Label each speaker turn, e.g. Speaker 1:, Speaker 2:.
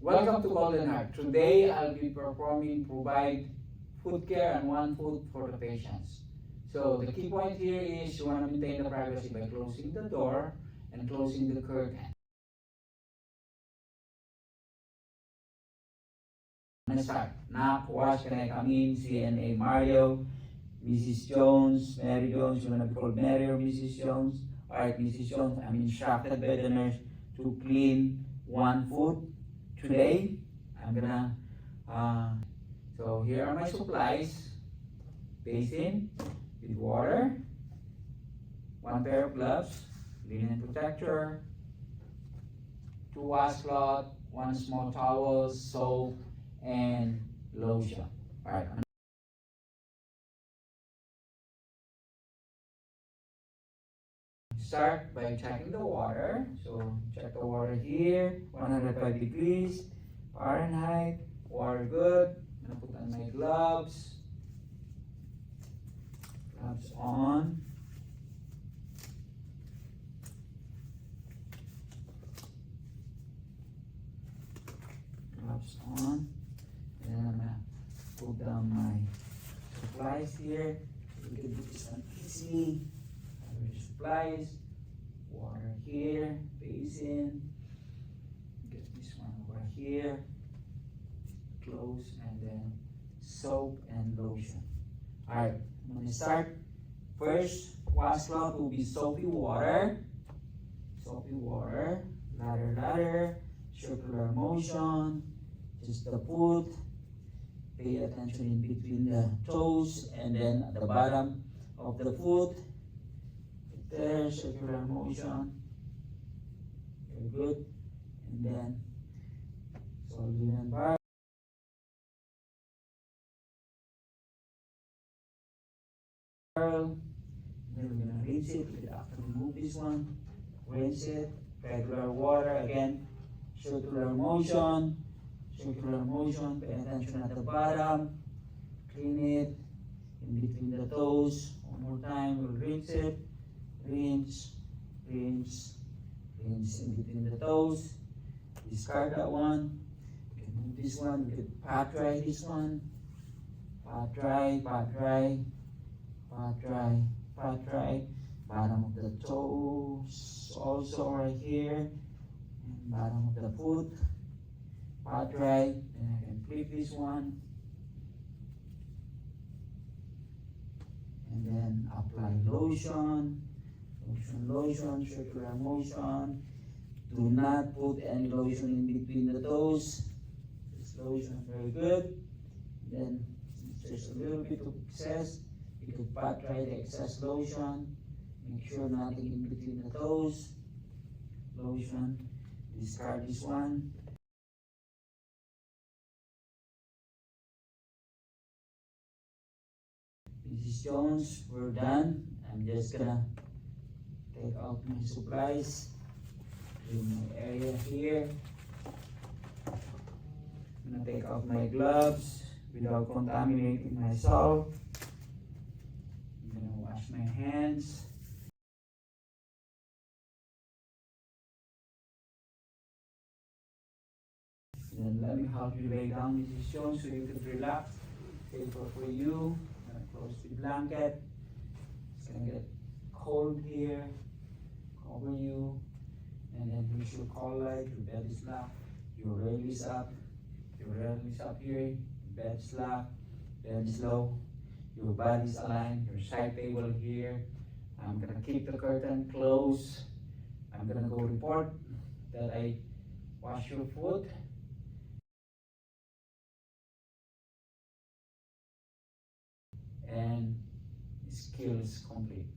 Speaker 1: Welcome to Golden Heart. Today I'll be provide food care and one food for the patients. So the key point here is you want to maintain the privacy by closing the door and closing the curtain. Let's start. Knock, watch, can I come in? CNA Mario, Mrs. Jones, Mary Jones, you want to be called Mary or Mrs. Jones? Alright, Mrs. Jones, I'm instructed by the nurse to clean one foot. Today, I'm gonna, so here are my supplies. Basin with water, one pair of gloves, linen protector, 2 washcloth, 1 small towel, soap, and lotion. Alright. Start by checking the water. So check the water here, 105 degrees Fahrenheit. Water good. I'm gonna put on my gloves. Gloves on. Gloves on. And I'm gonna put down my supplies here. You can do this one easy. Supplies, water here, basin, get this one over here, close, and then soap and lotion. Alright, I'm going to start. First washcloth will be soapy water, ladder, circular motion, just the foot, pay attention in between the toes, and then at the bottom of the foot. There, circular motion. Very good. And then, so linen bar. Then we're gonna rinse it. We have to remove this one. Rinse it. Regular water again. Circular motion. Pay attention at the bottom. Clean it in between the toes. One more time. We'll rinse it. Rinse in between the toes. Discard that one. You can move this one. You can pot dry this one. Pot dry. Bottom of the toes, also right here. And bottom of the foot. Pot dry. Then I can flip this one. And then apply lotion. Lotion, circular motion. Do not put any lotion in between the toes. This lotion, very good. Then, if there's a little bit of excess, you could pat dry the excess lotion. Make sure nothing in between the toes. Lotion. Discard this one. Mrs. Jones, we're done. I'm just gonna take out my supplies, clean my area here. I'm gonna take out my gloves without contaminating myself. I'm gonna wash my hands. Then let me help you lay down, Mrs. Jones, so you can relax. Paper for you. I'm gonna close the blanket. It's gonna get cold here. Cover you, and then here's your call light. Your bed is locked. Your rail is up. Your rail is up here. Bed is locked. Bed is low. Your body is aligned. Your side table here. I'm gonna keep the curtain closed. I'm gonna go report that I wash your foot. And skill is complete.